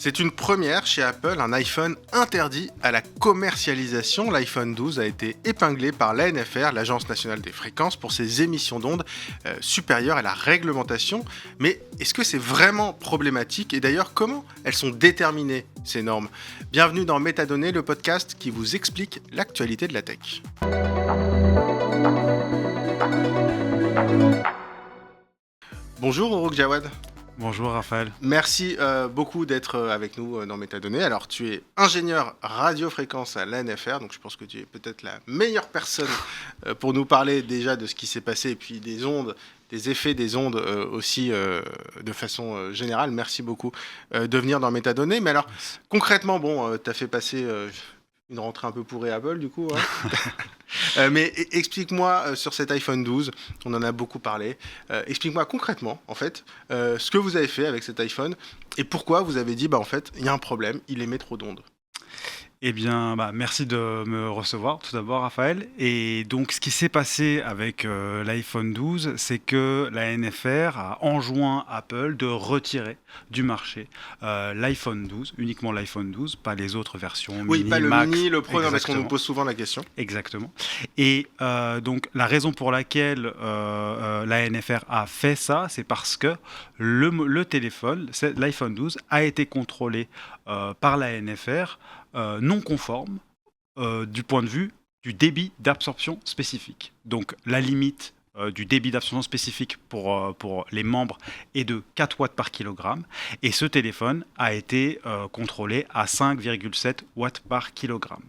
C'est une première chez Apple, un iPhone interdit à la commercialisation. L'iPhone 12 a été épinglé par l'ANFR, l'Agence nationale des fréquences, pour ses émissions d'ondes supérieures à la réglementation. Mais est-ce que c'est vraiment problématique? Et d'ailleurs, comment elles sont déterminées, ces normes? Bienvenue dans Métadonnées, le podcast qui vous explique l'actualité de la tech. Bonjour Orouk Jawad. Bonjour Raphaël. Merci beaucoup d'être avec nous dans Métadonnées. Alors tu es ingénieur radiofréquence à l'ANFR, donc je pense que tu es peut-être la meilleure personne pour nous parler déjà de ce qui s'est passé et puis des ondes, des effets des ondes aussi de façon générale. Merci beaucoup de venir dans Métadonnées. Mais alors concrètement, tu as fait passer une rentrée un peu pourrie Apple du coup. Hein. Mais explique-moi sur cet iPhone 12, on en a beaucoup parlé, explique-moi concrètement en fait ce que vous avez fait avec cet iPhone et pourquoi vous avez dit en fait il y a un problème, il émet trop d'ondes. Eh bien, merci de me recevoir tout d'abord, Raphaël. Et donc, ce qui s'est passé avec l'iPhone 12, c'est que la ANFR a enjoint Apple de retirer du marché l'iPhone 12, uniquement l'iPhone 12, pas les autres versions. Oui, mini, pas le Max, mini, le Pro, non, parce qu'on exactement. nous pose souvent la question. Exactement. Et donc, la raison pour laquelle la ANFR a fait ça, c'est parce que le téléphone, l'iPhone 12, a été contrôlé par la ANFR non conforme du point de vue du débit d'absorption spécifique. Donc la limite du débit d'absorption spécifique pour les membres est de 4 watts par kilogramme et ce téléphone a été contrôlé à 5,7 watts par kilogramme.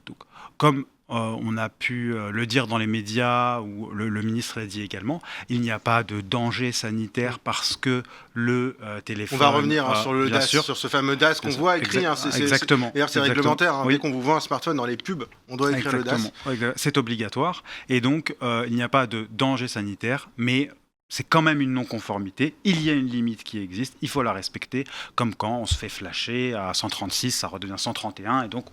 Donc comme on a pu le dire dans les médias, ou le ministre l'a dit également, il n'y a pas de danger sanitaire parce que le téléphone... On va revenir sur le DAS, sûr. sur ce fameux DAS qu'on voit écrit. Exactement. D'ailleurs, c'est réglementaire. Hein, oui. Dès qu'on vous voit un smartphone dans les pubs, on doit écrire le DAS. C'est obligatoire. Et donc, il n'y a pas de danger sanitaire, mais... c'est quand même une non-conformité. Il y a une limite qui existe, il faut la respecter. Comme quand on se fait flasher à 136, ça redevient 131, et donc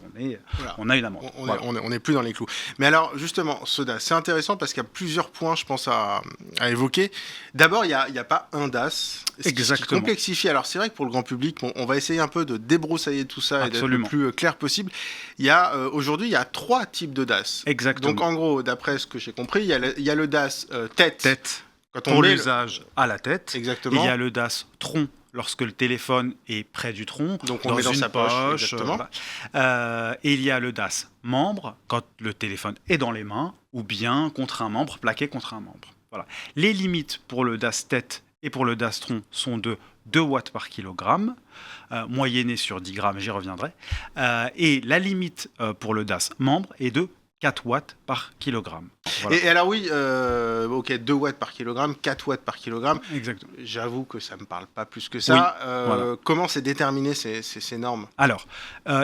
on a une amende. On n'est plus dans les clous. Mais alors, justement, ce DAS, c'est intéressant parce qu'il y a plusieurs points, je pense, à évoquer. D'abord, il n'y a pas un DAS. Exactement. Ce qui complexifie. Alors, c'est vrai que pour le grand public, on va essayer un peu de débroussailler tout ça et d'être le plus clair possible. Aujourd'hui, il y a 3 types de DAS. Exactement. Donc, en gros, d'après ce que j'ai compris, il y a le DAS tête. Pour l'usage à la tête. Exactement. Il y a le DAS tronc lorsque le téléphone est près du tronc, donc on met dans sa poche. Exactement. Et il y a le DAS membre quand le téléphone est dans les mains ou bien contre un membre, plaqué contre un membre. Voilà. Les limites pour le DAS tête et pour le DAS tronc sont de 2 watts par kilogramme, moyenné sur 10 grammes, j'y reviendrai. Et la limite pour le DAS membre est de 4 watts par kilogramme. Voilà. Et alors oui, 2 watts par kilogramme, 4 watts par kilogramme. Exactement. J'avoue que ça ne me parle pas plus que ça. Oui, voilà. Comment c'est déterminé ces normes? Alors,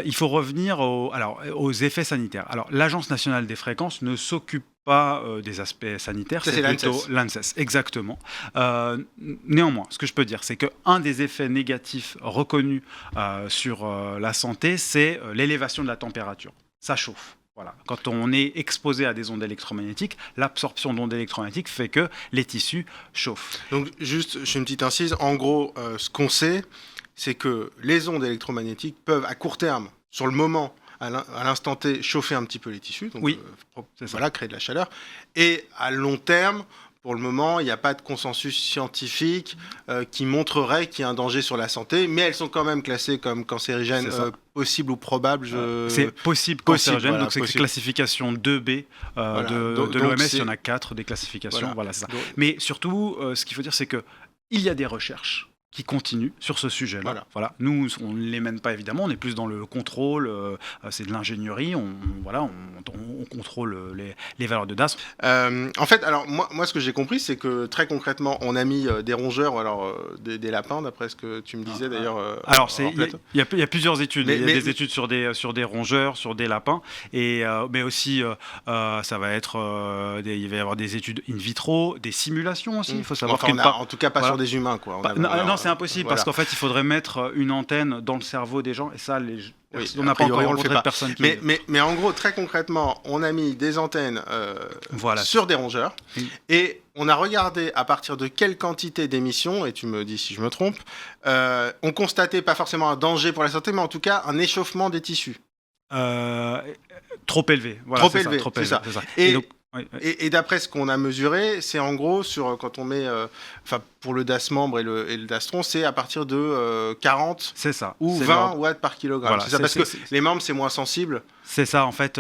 il faut revenir aux effets sanitaires. Alors, l'Agence nationale des fréquences ne s'occupe pas des aspects sanitaires, c'est plutôt l'ANSES, exactement. Néanmoins, ce que je peux dire, c'est qu'un des effets négatifs reconnus sur la santé, c'est l'élévation de la température. Ça chauffe. Voilà. Quand on est exposé à des ondes électromagnétiques, l'absorption d'ondes électromagnétiques fait que les tissus chauffent. Donc juste, je fais une petite incise, en gros, ce qu'on sait, c'est que les ondes électromagnétiques peuvent, à court terme, sur le moment, à l'instant T, chauffer un petit peu les tissus, donc oui, créer de la chaleur, et à long terme, pour le moment, il n'y a pas de consensus scientifique qui montrerait qu'il y a un danger sur la santé, mais elles sont quand même classées comme cancérigènes possibles ou probables. C'est possible cancérigène, voilà, donc c'est classification 2B de l'OMS, il y en a 4 des classifications. Voilà, c'est ça. Mais surtout, ce qu'il faut dire, c'est qu'il y a des recherches qui continuent sur ce sujet-là. Voilà. Nous, on ne les mène pas évidemment, on est plus dans le contrôle, c'est de l'ingénierie, on contrôle les valeurs de DAS. En fait, alors moi ce que j'ai compris, c'est que très concrètement, on a mis des rongeurs, ou alors des lapins, d'après ce que tu me disais d'ailleurs. Alors, il y a plusieurs études. Il y a des études sur des rongeurs, sur des lapins, mais aussi, ça va être, il va y avoir des études in vitro, des simulations aussi. Il faut savoir en tout cas pas sur des humains, quoi. Non, c'est impossible parce qu'en fait, il faudrait mettre une antenne dans le cerveau des gens et ça, on a n'a pas encore rencontré de personne qui... Mais en gros, très concrètement, on a mis des antennes sur des rongeurs et on a regardé à partir de quelle quantité d'émissions, et tu me dis si je me trompe, on constatait pas forcément un danger pour la santé, mais en tout cas un échauffement des tissus. Trop élevé. Voilà, c'est ça. Et d'après ce qu'on a mesuré, c'est en gros sur quand on met, pour le DAS membre et le DAS-tron, c'est à partir de 40 ou 20 watts par kilogramme. Voilà, c'est ça, parce que les membres c'est moins sensible. C'est ça, en fait,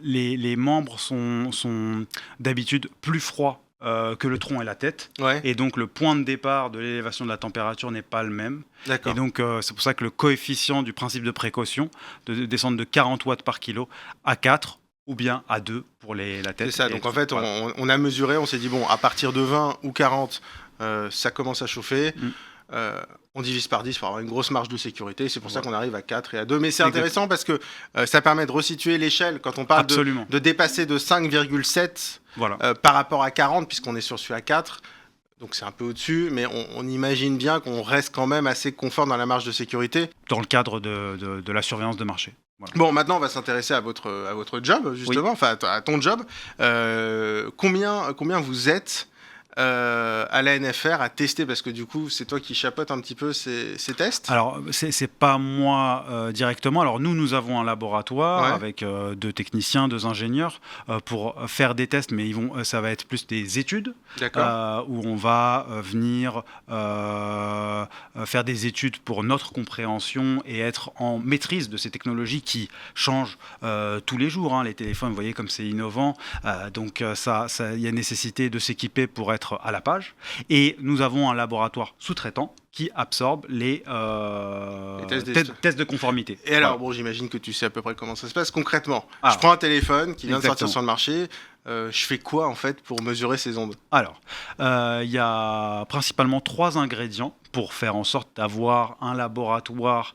les membres sont d'habitude plus froids que le tronc et la tête. Ouais. Et donc, le point de départ de l'élévation de la température n'est pas le même. D'accord. Et donc, c'est pour ça que le coefficient du principe de précaution, de descendre de 40 watts par kilo à 4 ou bien à 2 pour la tête. C'est ça, donc en fait, on a mesuré, on s'est dit, bon, à partir de 20 ou 40, ça commence à chauffer. On divise par 10 pour avoir une grosse marge de sécurité. C'est pour ça qu'on arrive à 4 et à 2. Mais c'est intéressant parce que ça permet de resituer l'échelle quand on parle de dépasser de 5,7 par rapport à 40, puisqu'on est sur celui à 4. Donc c'est un peu au-dessus, mais on imagine bien qu'on reste quand même assez confort dans la marge de sécurité. Dans le cadre de la surveillance de marché. Voilà. Bon, maintenant on va s'intéresser à votre job, justement, enfin à ton job. Combien vous êtes à la NFR à tester, parce que du coup c'est toi qui chapeaute un petit peu ces tests? Alors c'est pas moi directement. Alors nous avons un laboratoire avec 2 techniciens, 2 ingénieurs pour faire des tests, mais ça va être plus des études où on va venir faire des études pour notre compréhension et être en maîtrise de ces technologies qui changent tous les jours. Les téléphones, vous voyez comme c'est innovant, donc il y a nécessité de s'équiper pour être à la page. Et nous avons un laboratoire sous-traitant qui absorbe les tests de conformité. Et alors, bon, j'imagine que tu sais à peu près comment ça se passe concrètement. Je prends un téléphone qui vient de sortir sur le marché. Je fais quoi en fait pour mesurer ces ondes? Alors, il y a principalement 3 ingrédients pour faire en sorte d'avoir un laboratoire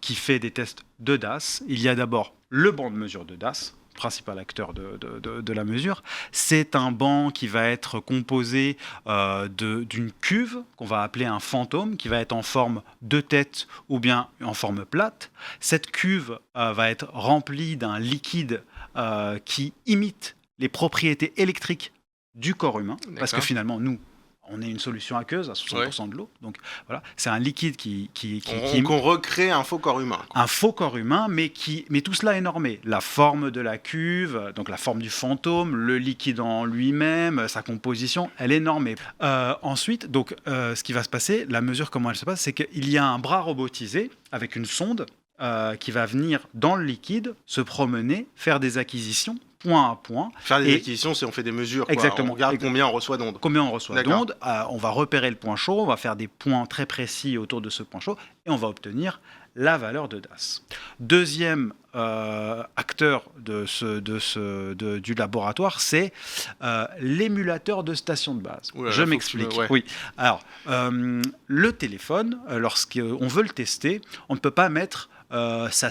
qui fait des tests de DAS. Il y a d'abord le banc de mesure de DAS, principal acteur de la mesure. C'est un banc qui va être composé d'une cuve qu'on va appeler un fantôme, qui va être en forme de tête ou bien en forme plate. Cette cuve va être remplie d'un liquide qui imite les propriétés électriques du corps humain, parce que finalement, nous, on est une solution aqueuse à 60% de l'eau. Donc voilà, c'est un liquide qu'on recrée un faux corps humain. Un faux corps humain, mais tout cela est normé. La forme de la cuve, donc la forme du fantôme, le liquide en lui-même, sa composition, elle est normée. Ensuite, donc, ce qui va se passer, la mesure, comment elle se passe, c'est qu'il y a un bras robotisé avec une sonde qui va venir dans le liquide, se promener, faire des acquisitions, point à point. Faire des acquisitions, c'est on fait des mesures. Exactement. On regarde combien on reçoit d'ondes. Combien on reçoit d'ondes. On va repérer le point chaud, on va faire des points très précis autour de ce point chaud et on va obtenir la valeur de DAS. Deuxième acteur du laboratoire, c'est l'émulateur de station de base. Je m'explique. Oui. Alors, le téléphone, lorsqu'on veut le tester, on ne peut pas mettre sa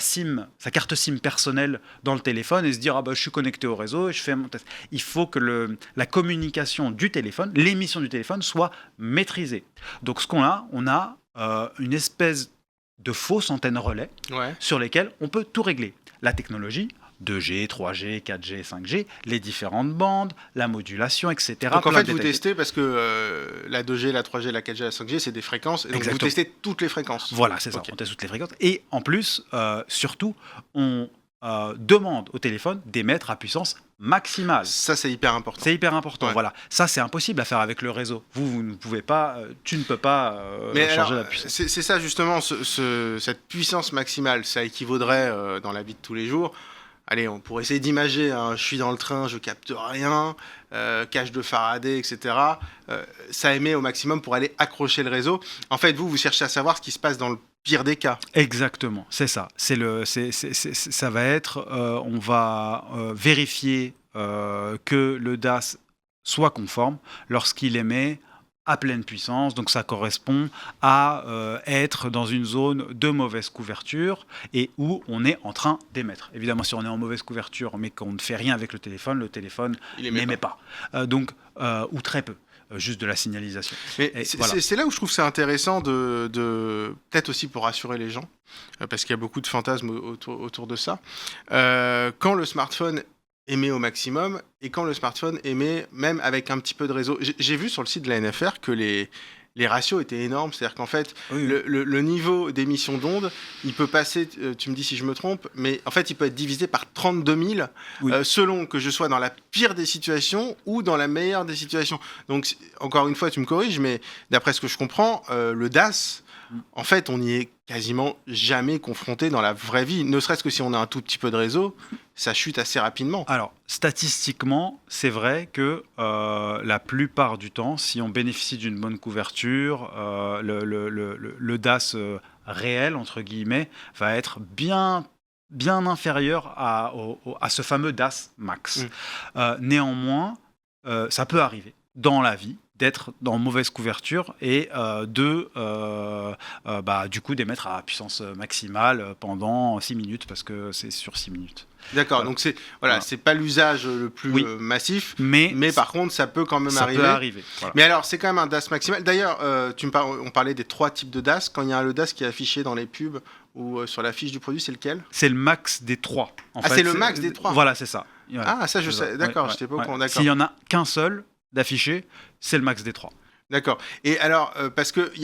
carte SIM personnelle dans le téléphone et se dire je suis connecté au réseau et je fais mon test. Il faut que la communication du téléphone, l'émission du téléphone soit maîtrisée. Donc ce qu'on a, une espèce de fausse antenne relais sur lesquelles on peut tout régler. La technologie, 2G, 3G, 4G, 5G, les différentes bandes, la modulation, etc. Donc en fait, vous testez parce que la 2G, la 3G, la 4G, la 5G, c'est des fréquences. Et donc vous testez toutes les fréquences. Voilà, c'est ça. On teste toutes les fréquences. Et en plus, surtout, on demande au téléphone d'émettre à puissance maximale. Ça, c'est hyper important. C'est hyper important, voilà. Ça, c'est impossible à faire avec le réseau. Vous ne pouvez pas, tu ne peux pas changer la puissance. C'est ça, justement, cette puissance maximale, ça équivaudrait dans la vie de tous les jours. Allez, on pourrait essayer d'imager, je suis dans le train, je capte rien, cage de Faraday, etc. Ça émet au maximum pour aller accrocher le réseau. En fait, vous cherchez à savoir ce qui se passe dans le pire des cas. Exactement, c'est ça. Ça va être, on va vérifier que le DAS soit conforme lorsqu'il émet à pleine puissance, donc ça correspond à être dans une zone de mauvaise couverture et où on est en train d'émettre. Évidemment, si on est en mauvaise couverture mais qu'on ne fait rien avec le téléphone n'émet pas. Ou très peu. juste de la signalisation. Mais Et c'est voilà. c'est là où je trouve c'est intéressant peut-être aussi pour rassurer les gens, parce qu'il y a beaucoup de fantasmes autour de ça. Quand le smartphone émet au maximum et quand le smartphone émet même avec un petit peu de réseau. J'ai vu sur le site de la NFR que les ratios étaient énormes, c'est-à-dire qu'en fait, Oui, le niveau d'émission d'ondes, il peut passer, tu me dis si je me trompe, mais en fait, il peut être divisé par 32 000, Oui. selon que je sois dans la pire des situations ou dans la meilleure des situations. Donc, encore une fois, tu me corriges, mais d'après ce que je comprends, le DAS, en fait, on n'y est quasiment jamais confronté dans la vraie vie, ne serait-ce que si on a un tout petit peu de réseau, ça chute assez rapidement. Alors, statistiquement, c'est vrai que la plupart du temps, si on bénéficie d'une bonne couverture, le DAS réel, entre guillemets, va être bien inférieur à ce fameux DAS max. Néanmoins, ça peut arriver dans la vie d'être dans mauvaise couverture et du coup d'émettre à puissance maximale pendant 6 minutes parce que c'est sur 6 minutes. D'accord, Voilà. donc c'est Voilà. pas l'usage le plus Oui. massif, Mais par contre ça peut quand même ça arriver. peut arriver. Voilà. Mais alors c'est quand même un DAS maximal. D'ailleurs, on parlait des 3 types de DAS. Quand il y a le DAS qui est affiché dans les pubs ou sur la fiche du produit, c'est lequel? C'est le max des 3. C'est le max des 3. Voilà, c'est ça. Voilà. Ah, ça je sais. D'accord, j'étais pas au courant. D'accord. S'il y en a qu'un seul d'affiché, c'est le max des 3. D'accord. Et alors, parce que il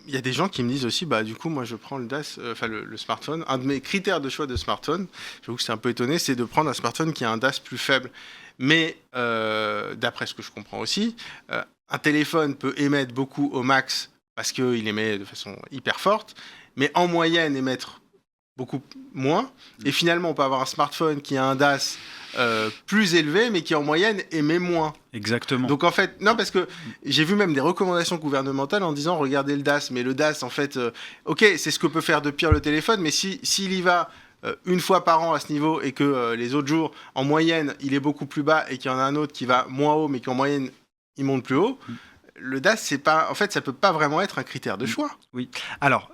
y a des gens qui me disent aussi, bah du coup, moi je prends le DAS, le smartphone. Un de mes critères de choix de smartphone, j'avoue que c'est un peu étonné, c'est de prendre un smartphone qui a un DAS plus faible. Mais d'après ce que je comprends aussi, un téléphone peut émettre beaucoup au max parce qu'il émet de façon hyper forte, mais en moyenne émettre beaucoup moins. Et finalement, on peut avoir un smartphone qui a un DAS plus élevé, mais qui en moyenne émet moins. Exactement. Donc en fait, non, parce que j'ai vu même des recommandations gouvernementales en disant regardez le DAS, mais le DAS en fait, ok, c'est ce que peut faire de pire le téléphone, mais s'il y va une fois par an à ce niveau et que les autres jours, en moyenne, il est beaucoup plus bas et qu'il y en a un autre qui va moins haut, mais qui en moyenne, il monte plus haut, le DAS, c'est pas, en fait, ça peut pas vraiment être un critère de choix. Oui. Alors,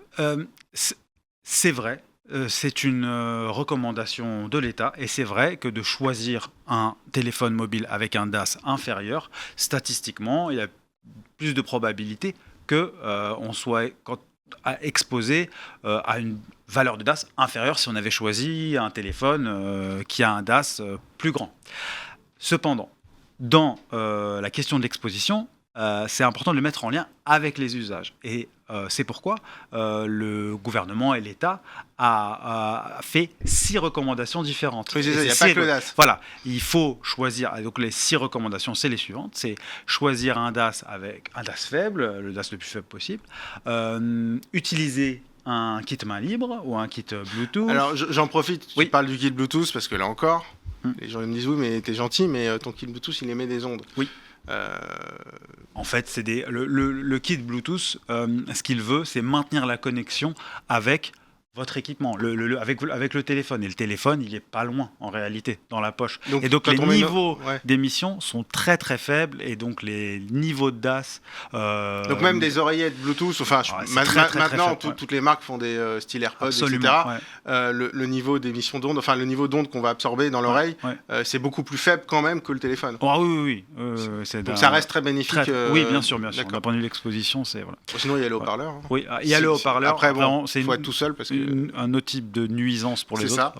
c'est vrai. C'est une recommandation de l'État et c'est vrai que de choisir un téléphone mobile avec un DAS inférieur, statistiquement, il y a plus de probabilité qu'on soit exposé à une valeur de DAS inférieure si on avait choisi un téléphone qui a un DAS plus grand. Cependant, dans la question de l'exposition, c'est important de le mettre en lien avec les usages. Et c'est pourquoi le gouvernement et l'État a fait 6 recommandations différentes. Oui, c'est ça, il n'y a pas que le DAS. Voilà, il faut choisir. Donc les 6 recommandations, c'est les suivantes. C'est choisir un DAS avec un DAS faible, le DAS le plus faible possible. Utiliser un kit main libre ou un kit Bluetooth. Alors j'en profite, tu Oui. parles du kit Bluetooth parce que là encore, les gens ils me disent oui mais t'es gentil mais ton kit Bluetooth il émet des ondes. Oui. En fait, c'est le kit Bluetooth, ce qu'il veut, c'est maintenir la connexion avec votre équipement, avec le téléphone. Et le téléphone, il n'est pas loin, en réalité, dans la poche. Et donc, les niveaux d'émission sont très, très faibles. Et donc, les niveaux de DAS... donc, même des oreillettes Bluetooth, enfin, maintenant, toutes les marques font des styles AirPods, absolument, etc. Le niveau d'émission d'ondes, enfin, le niveau d'onde qu'on va absorber dans l'oreille, c'est beaucoup plus faible quand même que le téléphone. Oh, oui. Donc, ça reste très bénéfique. Oui, bien sûr. D'un point de vue de l'exposition, c'est... Voilà. Sinon, il y a le haut-parleur. Hein. Oui, il y a le haut-parleur. Après, bon, il faut être tout seul parce que... un autre type de nuisance pour les autres. Ça.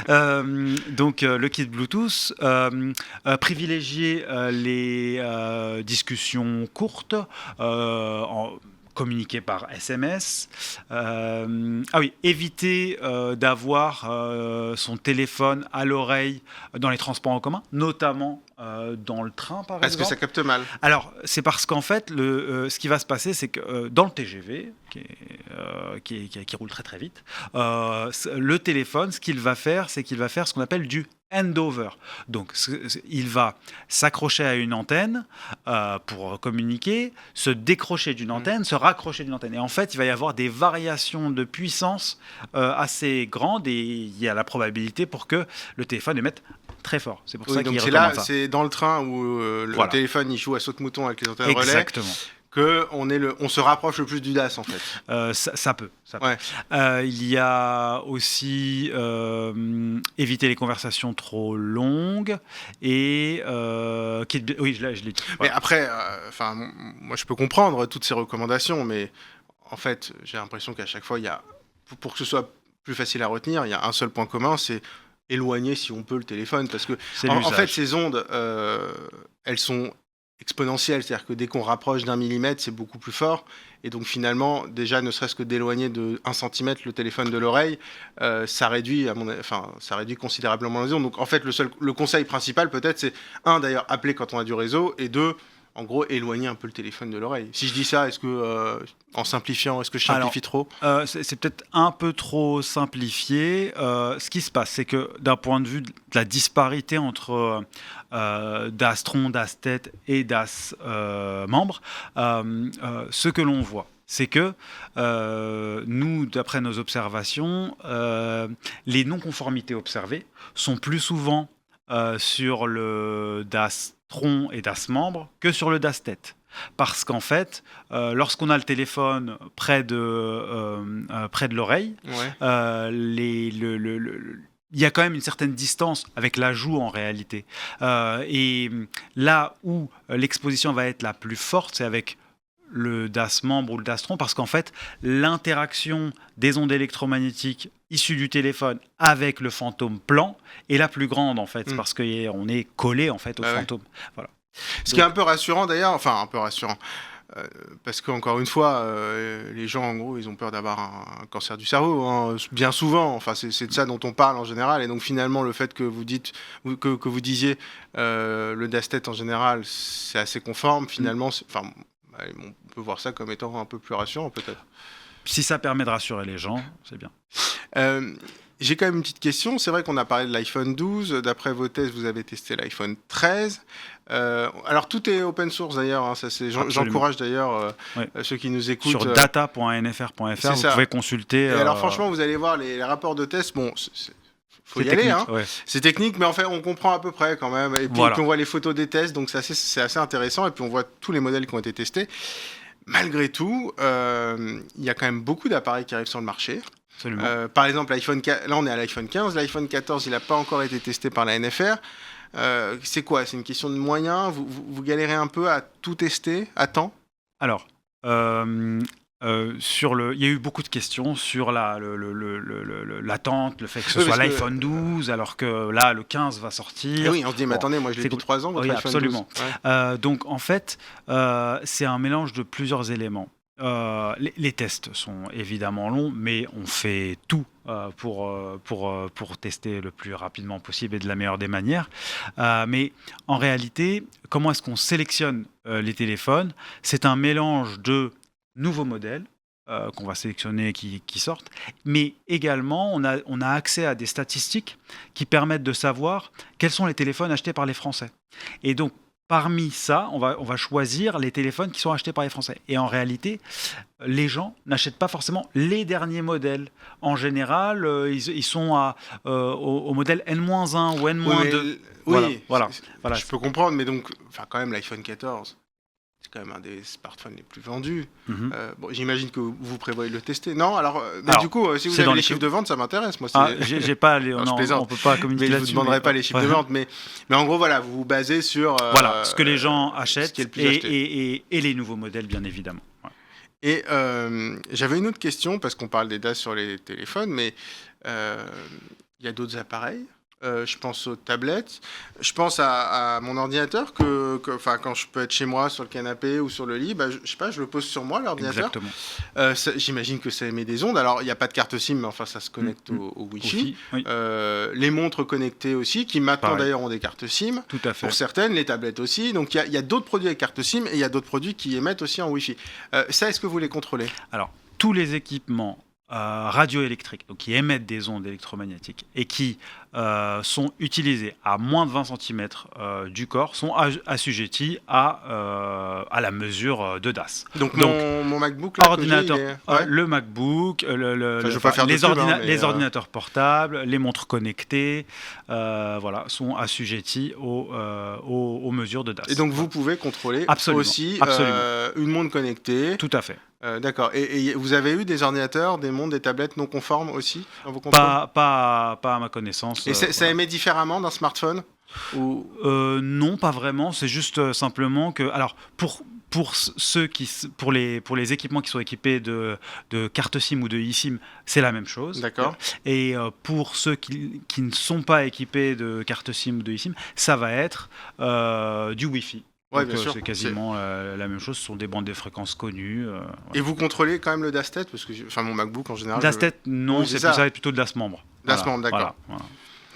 Voilà. Donc le kit Bluetooth, privilégier les discussions courtes, communiquer par SMS. Éviter d'avoir son téléphone à l'oreille dans les transports en commun, notamment dans le train, par exemple. Parce que ça capte mal. Alors, c'est parce qu'en fait, ce qui va se passer, c'est que dans le TGV, qui roule très très vite, le téléphone, ce qu'il va faire, c'est qu'il va faire ce qu'on appelle du handover. Donc, il va s'accrocher à une antenne pour communiquer, se décrocher d'une antenne, se raccrocher d'une antenne. Et en fait, il va y avoir des variations de puissance assez grandes et il y a la probabilité pour que le téléphone émette très fort. C'est pour ça qu'il recommande ça. C'est dans le train où le téléphone il joue à saute-mouton avec les antennes relais. Exactement. on se rapproche le plus du DAS en fait. Ça peut. Ouais. Il y a aussi éviter les conversations trop longues et oui, je l'ai dit. Mais après, moi je peux comprendre toutes ces recommandations, mais en fait, j'ai l'impression qu'à chaque fois, pour que ce soit plus facile à retenir, il y a un seul point commun, c'est éloigner si on peut le téléphone, parce que en fait, ces ondes, elles sont exponentielles, c'est-à-dire que dès qu'on rapproche d'1 millimètre, c'est beaucoup plus fort, et donc finalement, déjà, ne serait-ce que d'éloigner de 1 centimètre le téléphone de l'oreille, ça réduit considérablement les ondes. Donc en fait, le conseil principal peut-être, c'est d'ailleurs, appeler quand on a du réseau, et 2, en gros, éloigner un peu le téléphone de l'oreille. Si je dis ça, est-ce que, en simplifiant, est-ce que je simplifie trop ? C'est peut-être un peu trop simplifié. Ce qui se passe, c'est que d'un point de vue de la disparité entre DAS-tron, DAS-tête et DAS membre, ce que l'on voit, c'est que nous, d'après nos observations, les non-conformités observées sont plus souvent sur le DAS tronc et DAS membre que sur le DAS tête. Parce qu'en fait, lorsqu'on a le téléphone près de l'oreille, il y a quand même une certaine distance avec la joue en réalité. Et là où l'exposition va être la plus forte, c'est avec le DAS membre ou le DAS tronc, parce qu'en fait, l'interaction des ondes électromagnétiques issues du téléphone avec le fantôme plan est la plus grande en fait, parce qu'on est collé en fait au fantôme. Voilà. Ce qui est un peu rassurant d'ailleurs, parce qu'encore une fois, les gens en gros, ils ont peur d'avoir un cancer du cerveau, hein, bien souvent. C'est de ça dont on parle en général, et donc finalement, le fait que vous disiez le DAS-tête en général, c'est assez conforme. Finalement, on peut voir ça comme étant un peu plus rassurant peut-être. Si ça permet de rassurer les gens, c'est bien. J'ai quand même une petite question. C'est vrai qu'on a parlé de l'iPhone 12. D'après vos tests, vous avez testé l'iPhone 13. Alors, tout est open source d'ailleurs. Hein, j'encourage d'ailleurs ceux qui nous écoutent. Sur data.nfr.fr, vous pouvez consulter. Et alors, franchement, vous allez voir les rapports de tests. Bon, faut y aller. Hein. C'est technique, mais en fait, on comprend à peu près quand même. Et puis, on voit les photos des tests. Donc, c'est assez intéressant. Et puis, on voit tous les modèles qui ont été testés. Malgré tout, il y a quand même beaucoup d'appareils qui arrivent sur le marché. Par exemple, là on est à l'iPhone 15, l'iPhone 14 il n'a pas encore été testé par la NFR. C'est quoi ? C'est une question de moyens ? Vous galérez un peu à tout tester à temps ? Alors, il y a eu beaucoup de questions sur l'attente, le fait que ce soit l'iPhone 12, alors que là, le 15 va sortir. Oui, on se dit, mais attendez, moi je l'ai depuis 3 ans, votre iPhone absolument. 12. Ouais. Donc, en fait, c'est un mélange de plusieurs éléments. Les tests sont évidemment longs, mais on fait tout pour tester le plus rapidement possible et de la meilleure des manières. Mais en réalité, comment est-ce qu'on sélectionne les téléphones ? C'est un mélange de nouveaux modèles qu'on va sélectionner qui sortent, mais également on a accès à des statistiques qui permettent de savoir quels sont les téléphones achetés par les Français. Et donc, parmi ça, on va choisir les téléphones qui sont achetés par les Français. Et en réalité, les gens n'achètent pas forcément les derniers modèles. En général, ils sont au modèle N-1 ou N-2. Voilà. Je peux comprendre, mais donc, quand même, l'iPhone 14, c'est quand même un des smartphones les plus vendus. J'imagine que vous prévoyez de le tester. Non, alors du coup, si vous avez les chiffres de vente, ça m'intéresse. Moi, j'ai pas les... on peut pas communiquer là-dessus. Je vous demanderai pas les chiffres de vente, mais en gros, voilà, vous vous basez sur... ce que les gens achètent et les nouveaux modèles, bien évidemment. Ouais. Et j'avais une autre question, parce qu'on parle des DAS sur les téléphones, mais il y a d'autres appareils. Je pense aux tablettes, je pense à mon ordinateur quand je peux être chez moi sur le canapé ou sur le lit, je le pose sur moi l'ordinateur. Exactement. J'imagine que ça émet des ondes. Alors il n'y a pas de carte SIM, mais ça se connecte au Wi-Fi. Oui. Les montres connectées aussi, qui maintenant d'ailleurs ont des cartes SIM. Tout à fait. Pour certaines, les tablettes aussi. Donc il y a d'autres produits avec carte SIM et il y a d'autres produits qui émettent aussi en Wi-Fi. Ça, est-ce que vous les contrôlez ? Alors tous les équipements radioélectriques, donc qui émettent des ondes électromagnétiques et qui sont utilisés à moins de 20 cm du corps sont assujettis à la mesure de DAS. Donc mon MacBook, là, ordinateur, ouais. le MacBook, les ordinateurs portables, les montres connectées, voilà, sont assujettis aux mesures de DAS. Et donc vous pouvez contrôler aussi une montre connectée. Tout à fait. D'accord. Et vous avez eu des ordinateurs, des montres, des tablettes non conformes aussi dans vos contrôles ? Pas à ma connaissance. Et ça émet différemment d'un smartphone ou... Non, pas vraiment. C'est juste simplement que... Alors, pour les équipements qui sont équipés de carte SIM ou de eSIM, c'est la même chose. D'accord. Et pour ceux qui ne sont pas équipés de carte SIM ou de eSIM, ça va être du Wi-Fi. Ouais, donc, c'est quasiment la même chose. Ce sont des bandes de fréquences connues. Voilà. Et vous contrôlez quand même le DAS tête, parce que mon MacBook en général. DAS tête, non, ça va être plutôt de DAS membre. DAS membre, d'accord. Voilà.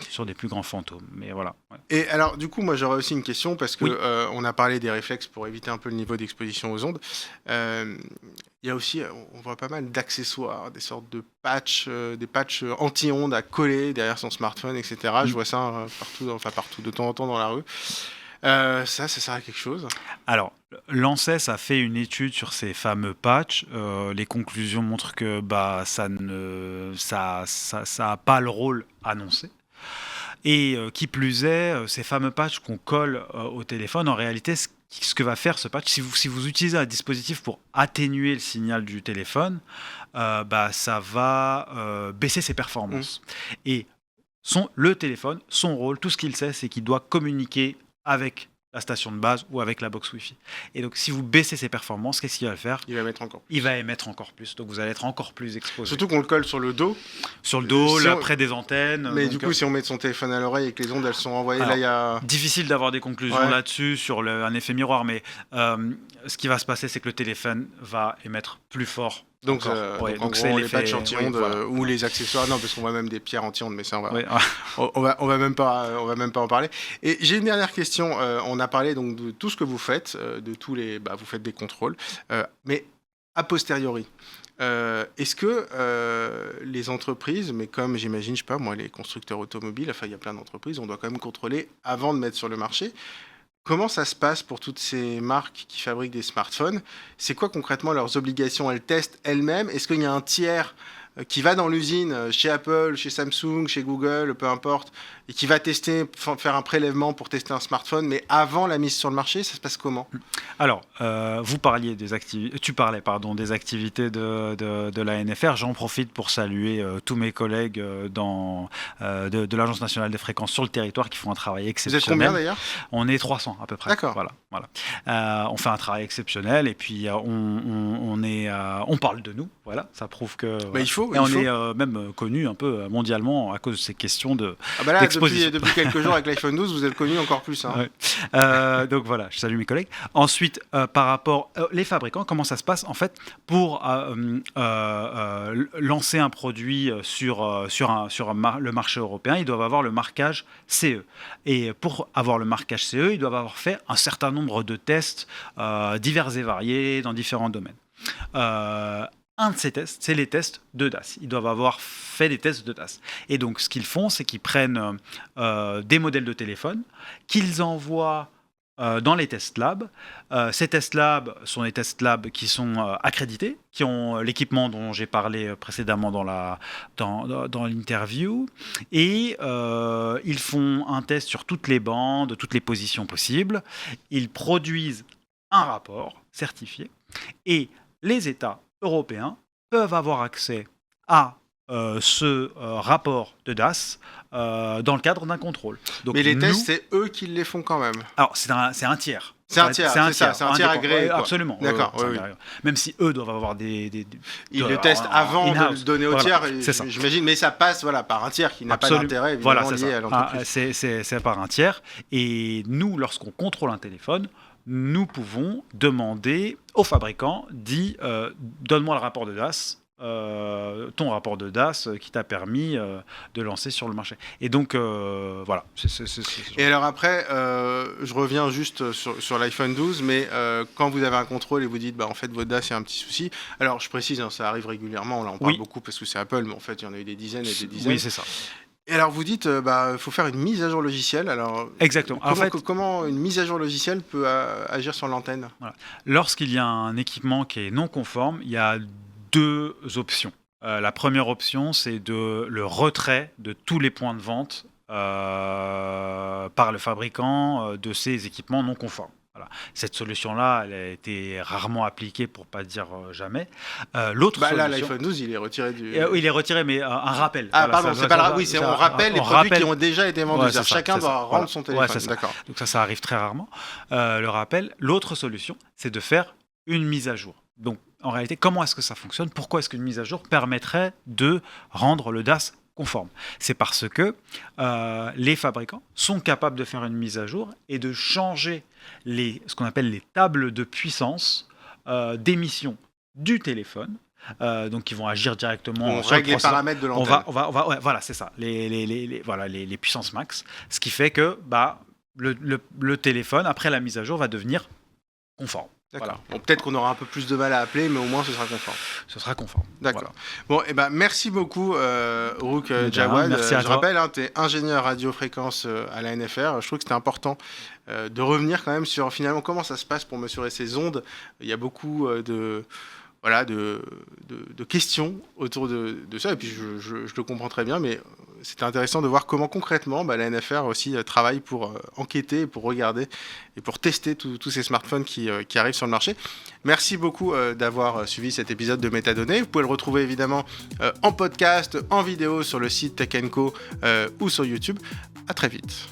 Sur des plus grands fantômes, mais voilà. Ouais. Et alors, du coup, moi, j'aurais aussi une question, parce que on a parlé des réflexes pour éviter un peu le niveau d'exposition aux ondes. Il y a aussi, on voit pas mal d'accessoires, des sortes de patchs, des patchs anti-ondes à coller derrière son smartphone, etc. Je vois ça partout, de temps en temps dans la rue. Ça sert à quelque chose? Alors, l'ANSES a fait une étude sur ces fameux patchs. Les conclusions montrent que ça a pas le rôle annoncé. Et qui plus est, ces fameux patchs qu'on colle au téléphone, en réalité, ce que va faire ce patch, si vous utilisez un dispositif pour atténuer le signal du téléphone, ça va baisser ses performances. Et le téléphone, son rôle, tout ce qu'il sait, c'est qu'il doit communiquer avec la station de base ou avec la box Wi-Fi. Et donc, si vous baissez ses performances, qu'est-ce qu'il va faire ? Il va émettre encore plus. Il va émettre encore plus. Donc, vous allez être encore plus exposé. Surtout qu'on le colle sur le dos. Sur le dos, près des antennes. Mais du coup, si on met son téléphone à l'oreille et que les ondes, elles sont envoyées, alors, là, il y a... Difficile d'avoir des conclusions là-dessus sur un effet miroir, mais ce qui va se passer, c'est que le téléphone va émettre plus fort. Donc c'est les patchs anti-ondes ou les accessoires. Non, parce qu'on voit même des pierres anti-ondes, mais ça, on va même pas en parler. Et j'ai une dernière question. On a parlé donc de tout ce que vous faites, de tous les, vous faites des contrôles, mais a posteriori. Est-ce que les entreprises, mais comme j'imagine, je sais pas moi, les constructeurs automobiles, enfin il y a plein d'entreprises, on doit quand même contrôler avant de mettre sur le marché. Comment ça se passe pour toutes ces marques qui fabriquent des smartphones ? C'est quoi concrètement leurs obligations ? Elles testent elles-mêmes ? Est-ce qu'il y a un tiers qui va dans l'usine, chez Apple, chez Samsung, chez Google, peu importe, et qui va tester, faire un prélèvement pour tester un smartphone, mais avant la mise sur le marché, ça se passe comment ? Alors, tu parlais des activités de la NFR. J'en profite pour saluer tous mes collègues de l'Agence nationale des fréquences sur le territoire qui font un travail exceptionnel. Vous êtes combien d'ailleurs ? On est 300 à peu près. D'accord. Voilà. On fait un travail exceptionnel et puis on parle de nous. Voilà, ça prouve que. On est même connu un peu mondialement à cause de ces questions de. Depuis quelques jours avec l'iPhone 12, vous êtes connu encore plus. Hein. Ouais. Donc voilà, je salue mes collègues. Ensuite, par rapport les fabricants, comment ça se passe en fait pour lancer un produit sur le marché européen, ils doivent avoir le marquage CE. Et pour avoir le marquage CE, ils doivent avoir fait un certain nombre de tests divers et variés dans différents domaines. Un de ces tests, c'est les tests de DAS. Ils doivent avoir fait des tests de DAS. Et donc, ce qu'ils font, c'est qu'ils prennent des modèles de téléphone, qu'ils envoient dans les test labs. Ces test labs sont des test labs qui sont accrédités, qui ont l'équipement dont j'ai parlé précédemment dans l'interview. Et ils font un test sur toutes les bandes, toutes les positions possibles. Ils produisent un rapport certifié. Et les États européens peuvent avoir accès à ce rapport de DAS dans le cadre d'un contrôle. Donc, mais les tests, c'est eux qui les font quand même. Alors, c'est un tiers. C'est un tiers agréé. Absolument. D'accord. Même si eux doivent avoir des ils le testent avant de le donner au tiers, c'est ça. J'imagine, mais ça passe par un tiers qui n'a pas d'intérêt évidemment lié à l'entreprise. C'est par un tiers. Et nous, lorsqu'on contrôle un téléphone, nous pouvons demander au fabricant, donne-moi le rapport de DAS, ton rapport de DAS qui t'a permis de lancer sur le marché. Et donc, voilà. Et alors après, je reviens juste sur l'iPhone 12, mais quand vous avez un contrôle et vous dites, en fait, votre DAS, il y a un petit souci. Alors, je précise, ça arrive régulièrement, là, on parle beaucoup parce que c'est Apple, mais en fait, il y en a eu des dizaines et des dizaines. Oui, c'est ça. Et alors vous dites, faut faire une mise à jour logicielle. Alors Exactement. comment une mise à jour logicielle peut agir sur l'antenne? Voilà. Lorsqu'il y a un équipement qui est non conforme, il y a 2 options. La première option, c'est le retrait de tous les points de vente par le fabricant de ces équipements non conformes. Voilà. Cette solution-là, elle a été rarement appliquée, pour pas dire jamais. L'autre solution... Là, l'iPhone 12, il est retiré du... oui, il est retiré, mais un rappel. Ah, voilà, pardon, c'est pas le... Oui, on rappelle les produits qui ont déjà été vendus. Ouais, chacun doit rendre son téléphone. Ouais, d'accord. Donc ça arrive très rarement. Le rappel. L'autre solution, c'est de faire une mise à jour. Donc, en réalité, comment est-ce que ça fonctionne? Pourquoi est-ce qu'une mise à jour permettrait de rendre le DAS conforme? C'est parce que les fabricants sont capables de faire une mise à jour et de changer ce qu'on appelle les tables de puissance d'émission du téléphone. Donc, ils vont agir directement. On règle les paramètres de l'antenne. Voilà, c'est ça. Les puissances max. Ce qui fait que le téléphone, après la mise à jour, va devenir conforme. D'accord. Voilà. Bon, peut-être qu'on aura un peu plus de mal à appeler, mais au moins ce sera conforme. Ce sera conforme. D'accord. Voilà. Bon, merci beaucoup, Rouk Jawad. Merci à toi. Je rappelle, tu es ingénieur radiofréquence à la NFR. Je trouve que c'était important de revenir quand même sur finalement comment ça se passe pour mesurer ces ondes. Il y a beaucoup de questions autour de ça, et puis je le comprends très bien, mais c'était intéressant de voir comment concrètement la NFR aussi travaille pour enquêter, pour regarder et pour tester tous ces smartphones qui arrivent sur le marché. Merci beaucoup d'avoir suivi cet épisode de Métadonnées. Vous pouvez le retrouver évidemment en podcast, en vidéo sur le site Tech & Co ou sur YouTube. À très vite.